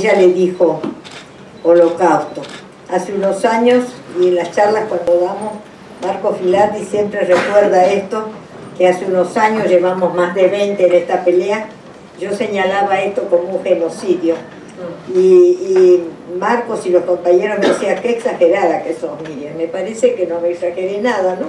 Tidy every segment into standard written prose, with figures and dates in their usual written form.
ella le dijo holocausto. Hace unos años, y en las charlas cuando damos, Marco Filati siempre recuerda esto, que hace unos años, llevamos más de 20 en esta pelea, yo señalaba esto como un genocidio. Y Marcos y los compañeros me decían, qué exagerada que sos, Miriam. Me parece que no me exageré nada, ¿no?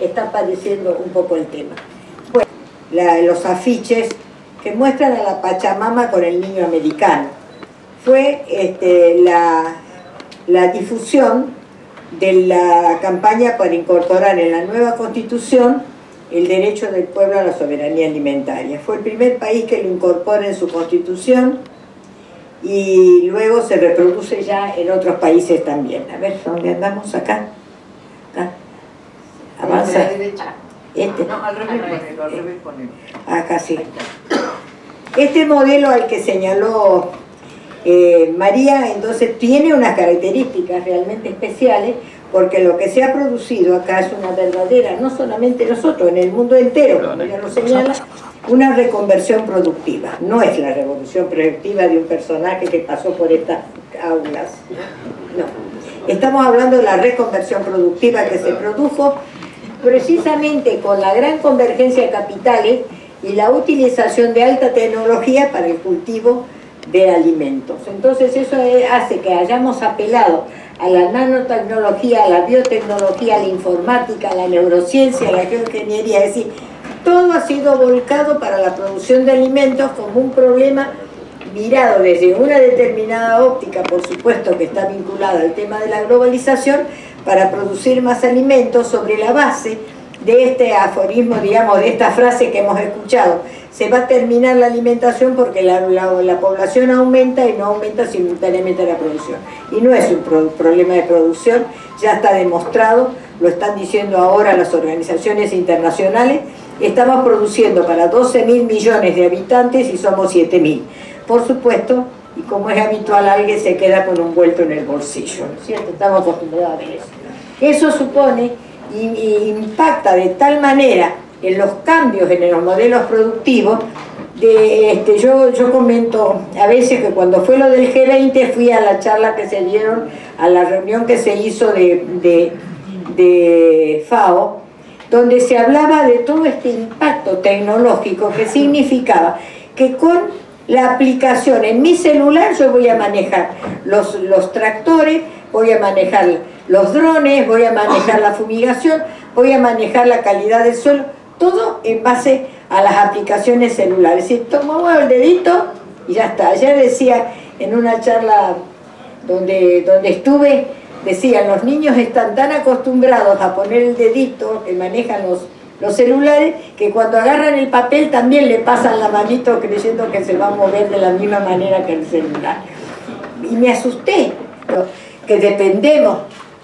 Está padeciendo un poco el tema. Bueno, los afiches que muestran a la Pachamama con el niño americano. Fue la difusión de la campaña para incorporar en la nueva Constitución el derecho del pueblo a la soberanía alimentaria. Fue el primer país que lo incorpora en su Constitución y luego se reproduce ya en otros países también. A ver, ¿dónde andamos? Acá. Acá. Avanza. No, al revés ponelo. Acá sí. Este modelo al que señaló María, entonces tiene unas características realmente especiales, porque lo que se ha producido acá es una verdadera, no solamente nosotros, en el mundo entero, como ya lo señala, una reconversión productiva. No es la revolución productiva de un personaje que pasó por estas aulas. No. Estamos hablando de la reconversión productiva que se produjo precisamente con la gran convergencia de capitales y la utilización de alta tecnología para el cultivo de alimentos. Entonces eso hace que hayamos apelado a la nanotecnología, a la biotecnología, a la informática, a la neurociencia, a la geoingeniería, es decir, todo ha sido volcado para la producción de alimentos como un problema mirado desde una determinada óptica, por supuesto que está vinculada al tema de la globalización, para producir más alimentos sobre la base de este aforismo, digamos, de esta frase que hemos escuchado. Se va a terminar la alimentación porque la población aumenta y no aumenta simultáneamente la producción. Y no es un problema de producción, ya está demostrado, lo están diciendo ahora las organizaciones internacionales. Estamos produciendo para 12.000 millones de habitantes y somos 7.000. Por supuesto, y como es habitual, alguien se queda con un vuelto en el bolsillo, ¿no es cierto? Estamos acostumbrados a ver eso. Eso supone y impacta de tal manera en los cambios en los modelos productivos. Yo comento a veces que cuando fue lo del G20 fui a la charla que se dieron, a la reunión que se hizo de FAO, donde se hablaba de todo este impacto tecnológico que significaba que con la aplicación en mi celular yo voy a manejar los tractores, voy a manejar los drones, voy a manejar la fumigación, voy a manejar la calidad del suelo, todo en base a las aplicaciones celulares. Es decir, tomamos el dedito y ya está. Ayer decía en una charla donde estuve, decían, los niños están tan acostumbrados a poner el dedito, que manejan los celulares, que cuando agarran el papel también le pasan la manito creyendo que se va a mover de la misma manera que el celular. Y me asusté, que dependemos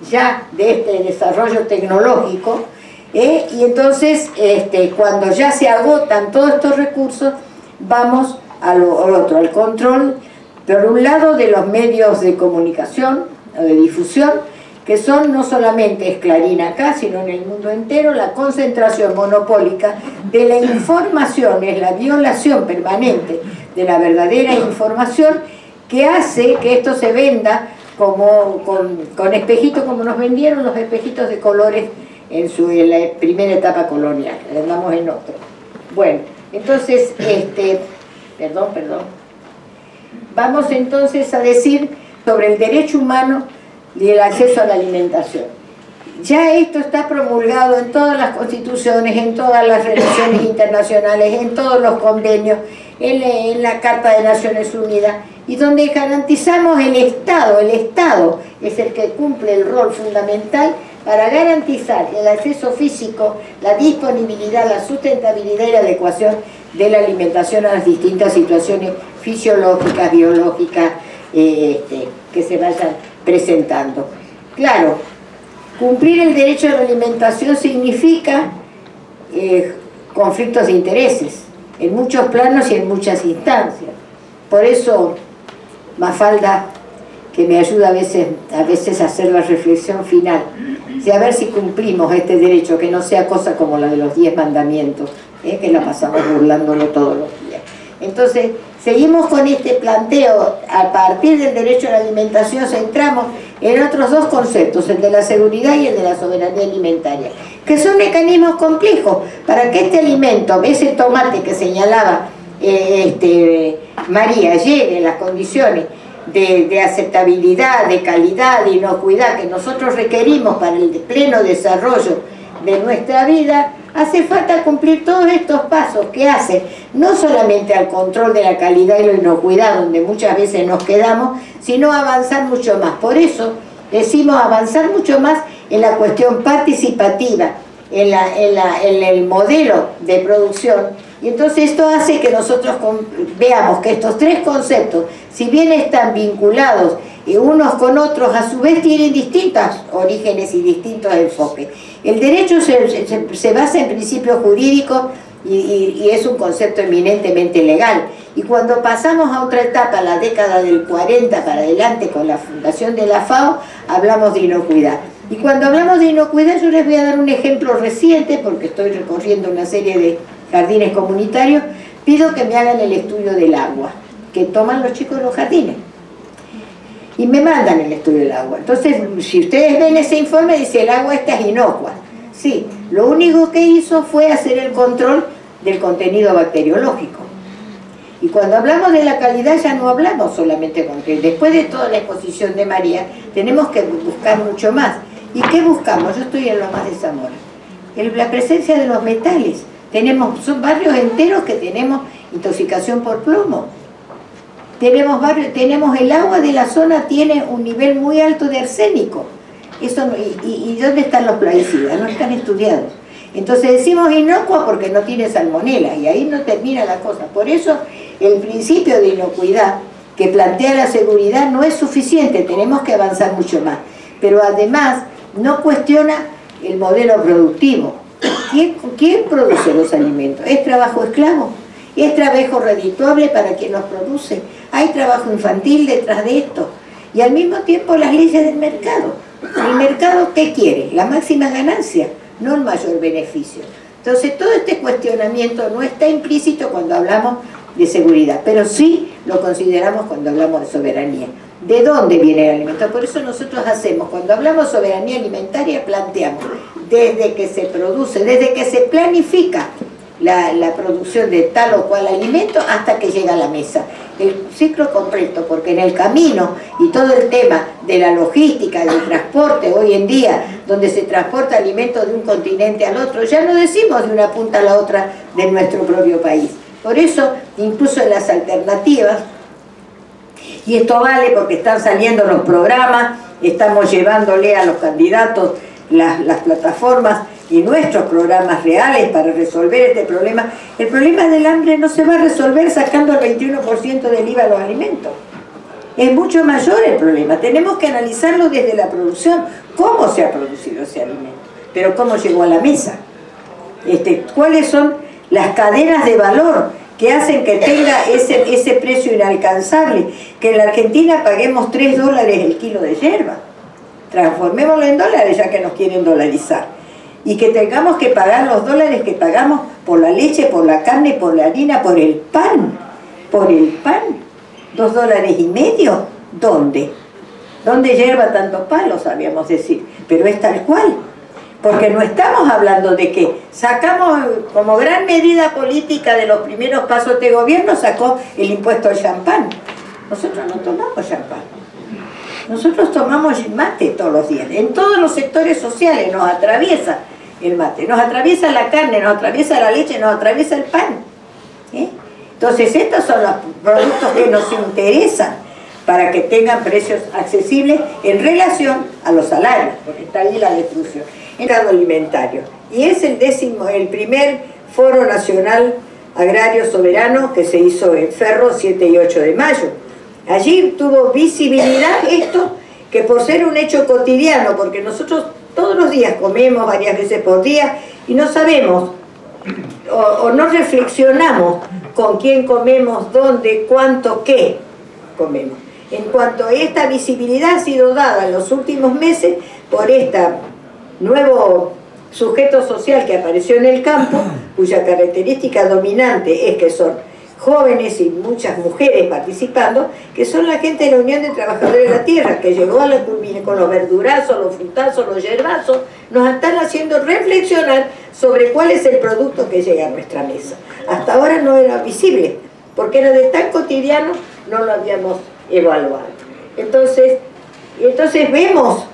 ya de este desarrollo tecnológico, y entonces cuando ya se agotan todos estos recursos, vamos al otro, al control, por un lado, de los medios de comunicación o de difusión, que son no solamente es Clarín acá, sino en el mundo entero, la concentración monopólica de la información, es la violación permanente de la verdadera información, que hace que esto se venda como con espejitos, como nos vendieron los espejitos de colores en la primera etapa colonial. Andamos en otro. Bueno, entonces, perdón. Vamos entonces a decir sobre el derecho humano y el acceso a la alimentación. Ya esto está promulgado en todas las constituciones, en todas las relaciones internacionales, en todos los convenios, en la Carta de Naciones Unidas, y donde garantizamos el Estado es el que cumple el rol fundamental para garantizar el acceso físico, la disponibilidad, la sustentabilidad y la adecuación de la alimentación a las distintas situaciones fisiológicas, biológicas, que se vayan presentando. Claro, cumplir el derecho a la alimentación significa conflictos de intereses en muchos planos y en muchas instancias. Por eso Mafalda, que me ayuda a veces a hacer la reflexión final, de a ver si cumplimos este derecho, que no sea cosa como la de los 10 mandamientos, que la pasamos burlándolo todos los días. Entonces, seguimos con este planteo, a partir del derecho a la alimentación centramos en otros dos conceptos, el de la seguridad y el de la soberanía alimentaria, que son mecanismos complejos para que este alimento, ese tomate que señalaba María, llegue en las condiciones de aceptabilidad, de calidad, de inocuidad que nosotros requerimos para el pleno desarrollo de nuestra vida. Hace falta cumplir todos estos pasos que hacen no solamente al control de la calidad y la inocuidad, donde muchas veces nos quedamos, sino avanzar mucho más. Por eso decimos avanzar mucho más en la cuestión participativa, en el modelo de producción. Y entonces esto hace que nosotros veamos que estos tres conceptos, si bien están vinculados unos con otros, a su vez tienen distintos orígenes y distintos enfoques. El derecho se basa en principios jurídicos y es un concepto eminentemente legal. Y cuando pasamos a otra etapa, la década del 40 para adelante, con la fundación de la FAO, hablamos de inocuidad. Y cuando hablamos de inocuidad, yo les voy a dar un ejemplo reciente, porque estoy recorriendo una serie de jardines comunitarios. Pido que me hagan el estudio del agua, que toman los chicos de los jardines. Y me mandan el estudio del agua. Entonces, si ustedes ven ese informe, dice el agua esta es inocua. Sí, lo único que hizo fue hacer el control del contenido bacteriológico. Y cuando hablamos de la calidad ya no hablamos solamente con que después de toda la exposición de María, tenemos que buscar mucho más. ¿Y qué buscamos? Yo estoy en Lomas de Zamora. La presencia de los metales. Son barrios enteros que tenemos intoxicación por plomo. Tenemos el agua de la zona, tiene un nivel muy alto de arsénico. ¿Y dónde están los plaguicidas? No están estudiados. Entonces decimos inocua porque no tiene salmonela, y ahí no termina la cosa. Por eso el principio de inocuidad que plantea la seguridad no es suficiente, tenemos que avanzar mucho más. Pero además no cuestiona el modelo productivo. ¿Quién produce los alimentos? ¿Es trabajo esclavo? ¿Es trabajo redituable para quien los produce? ¿Hay trabajo infantil detrás de esto? Y al mismo tiempo las leyes del mercado. ¿El mercado qué quiere? La máxima ganancia, no el mayor beneficio. Entonces todo este cuestionamiento no está implícito cuando hablamos de seguridad, pero sí lo consideramos cuando hablamos de soberanía. ¿De dónde viene el alimento? Por eso nosotros hacemos, cuando hablamos de soberanía alimentaria, planteamos desde que se produce, desde que se planifica la producción de tal o cual alimento hasta que llega a la mesa. El ciclo completo, porque en el camino y todo el tema de la logística, del transporte hoy en día, donde se transporta alimentos de un continente al otro, ya no decimos de una punta a la otra de nuestro propio país. Por eso, incluso en las alternativas, y esto vale porque están saliendo los programas, estamos llevándole a los candidatos las plataformas y nuestros programas reales para resolver este problema. El problema del hambre no se va a resolver sacando el 21% del IVA a los alimentos. Es mucho mayor el problema. Tenemos que analizarlo desde la producción, cómo se ha producido ese alimento, pero cómo llegó a la mesa. ¿Cuáles son las cadenas de valor que hacen que tenga ese precio inalcanzable? Que en la Argentina paguemos $3 el kilo de yerba. Transformémoslo en dólares ya que nos quieren dolarizar. Y que tengamos que pagar los dólares que pagamos por la leche, por la carne, por la harina, por el pan. Por el pan. $2,50. ¿Dónde? ¿Dónde yerba tanto palo, sabíamos decir? Pero es tal cual. Porque no estamos hablando de que sacamos, como gran medida política de los primeros pasos de gobierno, sacó el impuesto al champán. Nosotros no tomamos champán. Nosotros tomamos mate todos los días. En todos los sectores sociales nos atraviesa el mate. Nos atraviesa la carne, nos atraviesa la leche, nos atraviesa el pan. Entonces estos son los productos que nos interesan para que tengan precios accesibles en relación a los salarios, porque está ahí la destrucción. El mercado alimentario. Y es el primer Foro Nacional Agrario Soberano que se hizo en Ferro 7 y 8 de mayo. Allí tuvo visibilidad esto, que por ser un hecho cotidiano, porque nosotros todos los días comemos varias veces por día y no sabemos o no reflexionamos con quién comemos, dónde, cuánto, qué comemos. En cuanto a esta visibilidad ha sido dada en los últimos meses por este nuevo sujeto social que apareció en el campo, cuya característica dominante es que son jóvenes y muchas mujeres participando, que son la gente de la Unión de Trabajadores de la Tierra, que llegó a la culmina con los verdurazos, los frutazos, los yerbazos, nos están haciendo reflexionar sobre cuál es el producto que llega a nuestra mesa. Hasta ahora no era visible, porque era de tan cotidiano, no lo habíamos evaluado. Entonces vemos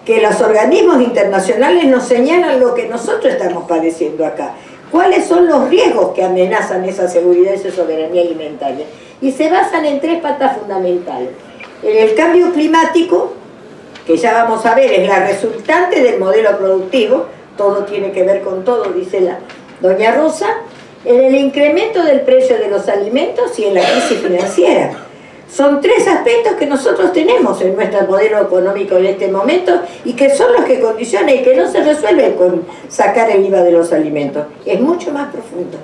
que los organismos internacionales nos señalan lo que nosotros estamos padeciendo acá. ¿Cuáles son los riesgos que amenazan esa seguridad y esa soberanía alimentaria? Y se basan en 3 patas fundamentales. En el cambio climático, que ya vamos a ver, es la resultante del modelo productivo, todo tiene que ver con todo, dice la doña Rosa, en el incremento del precio de los alimentos y en la crisis financiera. Son 3 aspectos que nosotros tenemos en nuestro modelo económico en este momento y que son los que condicionan y que no se resuelven con sacar el IVA de los alimentos. Es mucho más profundo,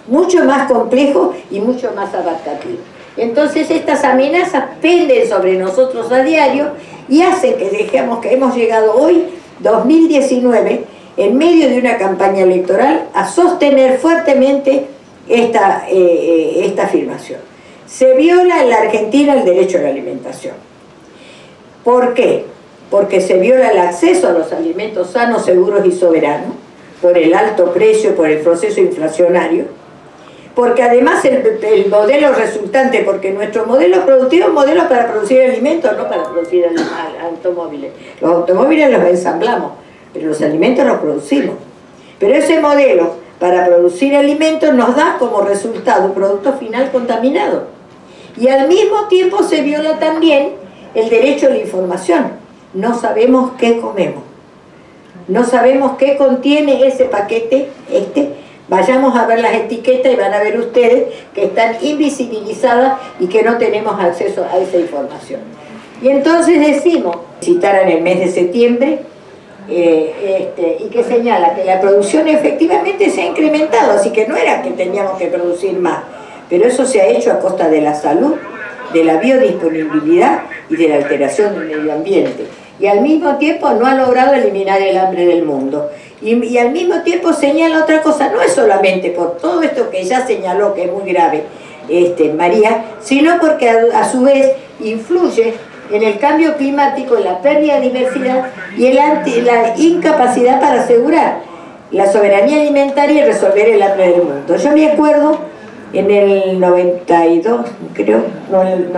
mucho más complejo y mucho más abarcativo. Entonces estas amenazas penden sobre nosotros a diario y hacen que dejemos que hemos llegado hoy, 2019, en medio de una campaña electoral, a sostener fuertemente esta afirmación. Se viola en la Argentina el derecho a la alimentación. ¿Por qué? Porque se viola el acceso a los alimentos sanos, seguros y soberanos, por el alto precio, por el proceso inflacionario, porque además el modelo resultante, porque nuestro modelo productivo es un modelo para producir alimentos, no para producir automóviles. Los automóviles los ensamblamos, pero los alimentos los producimos. Pero ese modelo para producir alimentos nos da como resultado un producto final contaminado. Y al mismo tiempo se viola también el derecho a la información. No sabemos qué comemos. No sabemos qué contiene ese paquete, Vayamos a ver las etiquetas y van a ver ustedes que están invisibilizadas y que no tenemos acceso a esa información. Y entonces decimos, citar en el mes de septiembre, y que señala que la producción efectivamente se ha incrementado, así que no era que teníamos que producir más, pero eso se ha hecho a costa de la salud, de la biodisponibilidad y de la alteración del medio ambiente. Y al mismo tiempo no ha logrado eliminar el hambre del mundo. Y al mismo tiempo señala otra cosa, no es solamente por todo esto que ya señaló, que es muy grave, María, sino porque a su vez influye en el cambio climático, en la pérdida de diversidad y la incapacidad para asegurar la soberanía alimentaria y resolver el hambre del mundo. Yo me acuerdo en el 92, creo, no, en el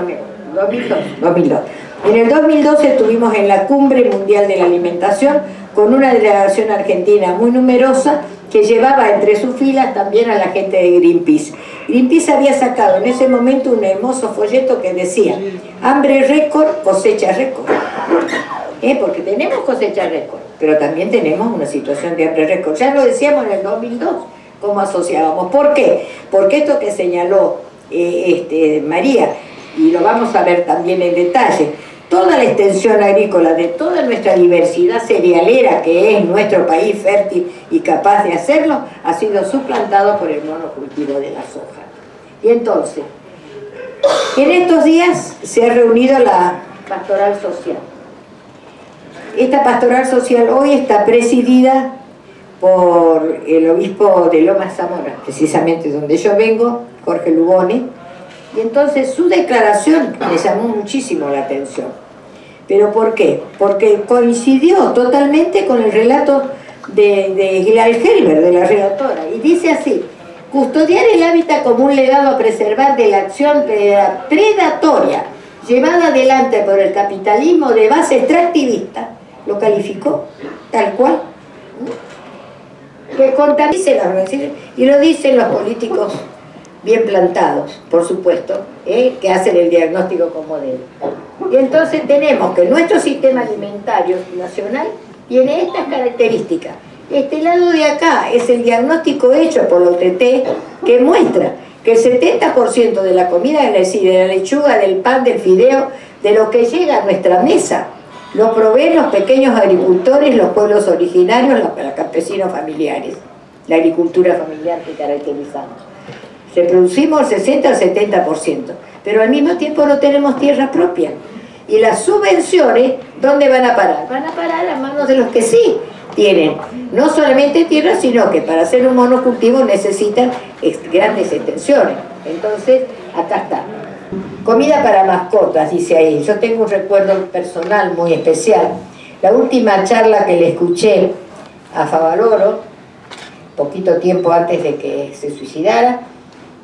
2002. En el 2012 estuvimos en la Cumbre Mundial de la Alimentación con una delegación argentina muy numerosa que llevaba entre sus filas también a la gente de Greenpeace. Greenpeace había sacado en ese momento un hermoso folleto que decía: hambre récord, cosecha récord. Porque tenemos cosecha récord, pero también tenemos una situación de hambre récord. Ya lo decíamos en el 2002, cómo asociábamos. ¿Por qué? Porque esto que señaló María, y lo vamos a ver también en detalle, toda la extensión agrícola de toda nuestra diversidad cerealera, que es nuestro país fértil y capaz de hacerlo, ha sido suplantado por el monocultivo de la soja. Y entonces, en estos días se ha reunido la pastoral social. Esta pastoral social hoy está presidida por el obispo de Lomas Zamora, precisamente donde yo vengo, Jorge Lubone. Y entonces su declaración me llamó muchísimo la atención. ¿Pero por qué? Porque coincidió totalmente con el relato de Gilal Helber, de la relatora. Y dice así: custodiar el hábitat como un legado a preservar de la acción predatoria llevada adelante por el capitalismo de base extractivista, lo calificó tal cual, que contamine las organizaciones, y lo dicen los políticos bien plantados, por supuesto, que hacen el diagnóstico con modelo. Y entonces tenemos que nuestro sistema alimentario nacional tiene estas características. Este lado de acá es el diagnóstico hecho por la UTT, que muestra que el 70% de la comida, es decir, de la lechuga, del pan, del fideo, de lo que llega a nuestra mesa, lo proveen los pequeños agricultores, los pueblos originarios, los campesinos familiares, la agricultura familiar que caracterizamos. Se producimos el 60 al 70%, pero al mismo tiempo no tenemos tierra propia. Y las subvenciones, ¿dónde van a parar? Van a parar a manos de los que sí tienen no solamente tierra, sino que para hacer un monocultivo necesitan grandes extensiones. Entonces, acá está. Comida para mascotas, dice ahí. Yo tengo un recuerdo personal muy especial. La última charla que le escuché a Favaloro, poquito tiempo antes de que se suicidara,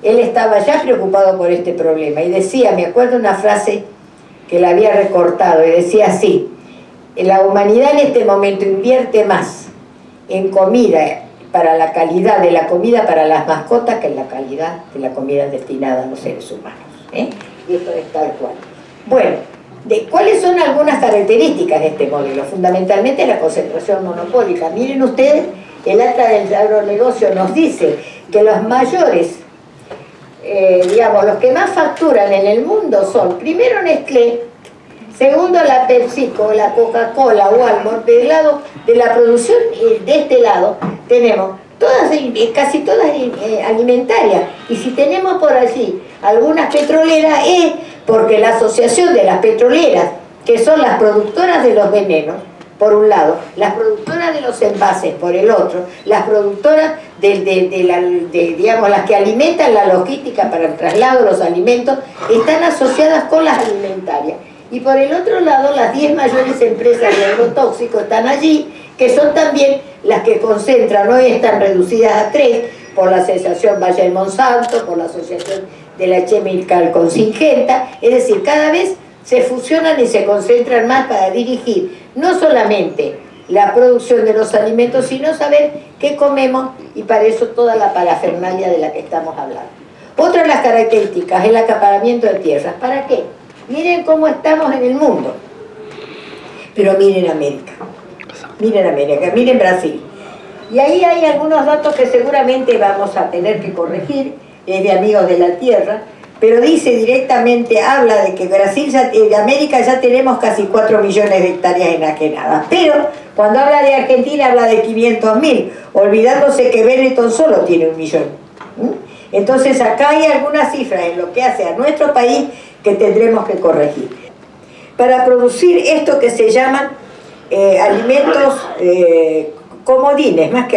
él estaba ya preocupado por este problema y decía, me acuerdo una frase que la había recortado, y decía así: la humanidad en este momento invierte más en comida, para la calidad de la comida para las mascotas, que en la calidad de la comida destinada a los seres humanos. Y esto es tal cual. Bueno, ¿cuáles son algunas características de este modelo? Fundamentalmente la concentración monopólica. Miren ustedes, el acta del agronegocio nos dice que los mayores, digamos, los que más facturan en el mundo son, primero Nestlé, segundo la PepsiCo, la Coca-Cola, Walmart. Del lado de la producción, de este lado, tenemos todas, casi todas alimentarias. Y si tenemos por allí algunas petroleras, es porque la asociación de las petroleras, que son las productoras de los venenos, por un lado, las productoras de los envases por el otro, las productoras digamos, las que alimentan la logística para el traslado de los alimentos, están asociadas con las alimentarias. Y por el otro lado, las 10 mayores empresas de agrotóxicos están allí, que son también las que concentran, hoy están reducidas a 3, por la Asociación Bayer Monsanto, por la Asociación de la Chemical con Syngenta. Es decir, cada vez se fusionan y se concentran más para dirigir no solamente la producción de los alimentos, sino saber qué comemos, y para eso toda la parafernalia de la que estamos hablando. Otra de las características es el acaparamiento de tierras. ¿Para qué? Miren cómo estamos en el mundo, pero miren América, miren Brasil. Y ahí hay algunos datos que seguramente vamos a tener que corregir, es de Amigos de la Tierra, pero dice directamente, habla de que Brasil, de América ya tenemos casi 4 millones de hectáreas enajenadas, pero cuando habla de Argentina habla de 500.000, olvidándose que Benetton solo tiene 1 millón. Entonces acá hay algunas cifras en lo que hace a nuestro país que tendremos que corregir. Para producir esto que se llaman alimentos comodines, más que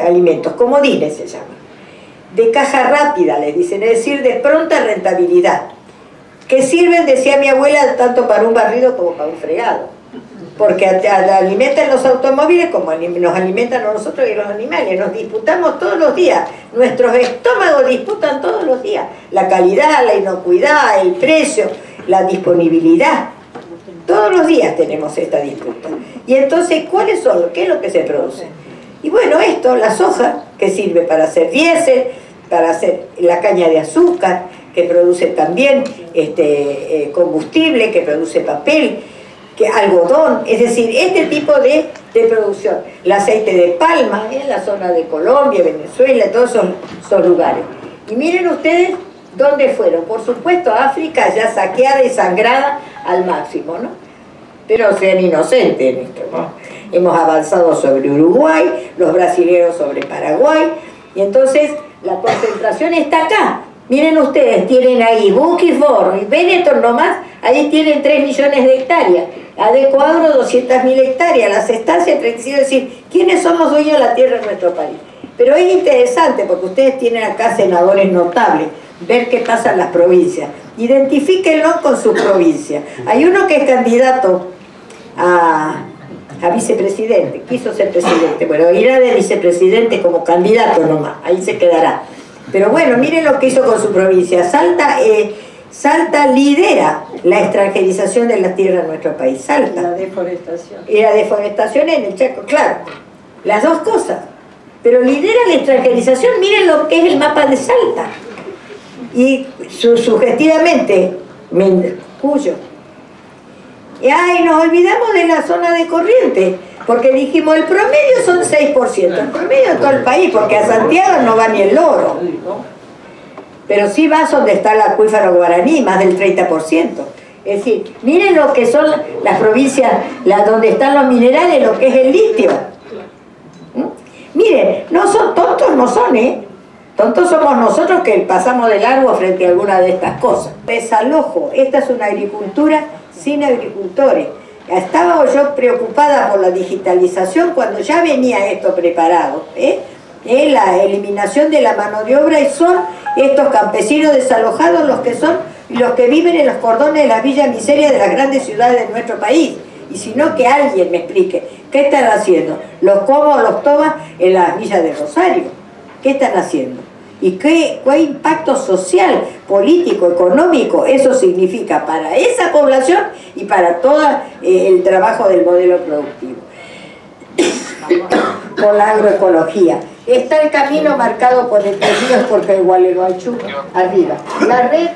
alimentos, comodines se llaman, de caja rápida, les dicen, es decir, de pronta rentabilidad, que sirven, decía mi abuela, tanto para un barrido como para un fregado, porque alimentan los automóviles como nos alimentan a nosotros y los animales. Nos disputamos todos los días, nuestros estómagos disputan todos los días la calidad, la inocuidad, el precio, la disponibilidad. Todos los días tenemos esta disputa. Y entonces, ¿cuáles son? ¿Qué es lo que se produce? Y bueno, esto, la soja, que sirve para hacer diésel, para hacer la caña de azúcar, que produce también combustible, que produce papel, que algodón, es decir, este tipo de producción. El aceite de palma en la zona de Colombia, Venezuela, todos esos lugares. Y miren ustedes dónde fueron. Por supuesto, África ya saqueada y sangrada al máximo, ¿no? Pero sean inocentes en esto, ¿no? Hemos avanzado sobre Uruguay, los brasileños sobre Paraguay, y entonces la concentración está acá. Miren ustedes, tienen ahí Buquifor y Benetton nomás, ahí tienen 3 millones de hectáreas, Adecoagro 200.000 hectáreas, las estancias 35, es decir, ¿quiénes somos dueños de la tierra en nuestro país? Pero es interesante porque ustedes tienen acá senadores notables, ver qué pasa en las provincias, identifíquenlo con su provincia. Hay uno que es candidato a vicepresidente, quiso ser presidente, bueno, irá de vicepresidente como candidato nomás, ahí se quedará. Pero bueno, miren lo que hizo con su provincia. Salta lidera la extranjerización de la tierra en nuestro país. Salta. La deforestación. Y la deforestación en el Chaco, claro. Las dos cosas. Pero lidera la extranjerización, miren lo que es el mapa de Salta. Y sugestivamente, Cuyo. Y ay, nos olvidamos de la zona de Corrientes, porque dijimos, el promedio son 6%, el promedio de todo el país, porque a Santiago no va ni el loro. Pero sí va donde está el acuífero guaraní, más del 30%. Es decir, miren lo que son las provincias, donde están los minerales, lo que es el litio. Miren, no son tontos, no son, tontos somos nosotros que pasamos de largo frente a alguna de estas cosas. Desalojo, esta es una agricultura sin agricultores. estaba yo preocupada por la digitalización cuando ya venía esto preparado, la eliminación de la mano de obra, y son estos campesinos desalojados los que viven en los cordones de las villas miserias de las grandes ciudades de nuestro país. Y si no, que alguien me explique, ¿qué están haciendo? ¿Los cómo los toman en las villas de Rosario? ¿Qué están haciendo? ¿Y qué impacto social, político, económico eso significa para esa población y para todo el trabajo del modelo productivo? Con la agroecología. Está el camino marcado por el Ríos porque el Gualeguaychú arriba. La red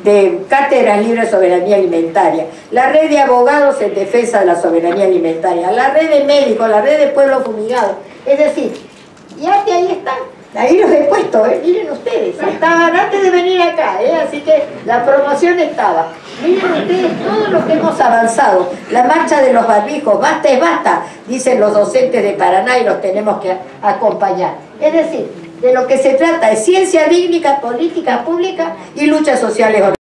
de cátedras libres de soberanía alimentaria, la red de abogados en defensa de la soberanía alimentaria, la red de médicos, la red de pueblos fumigados. Es decir, ya que ahí están. Ahí los he puesto, miren ustedes, estaban antes de venir acá, así que la promoción estaba. Miren ustedes todo lo que hemos avanzado. La marcha de los barbijos, basta es basta, dicen los docentes de Paraná y los tenemos que acompañar. Es decir, de lo que se trata es ciencia digna, política pública y luchas sociales organizadas.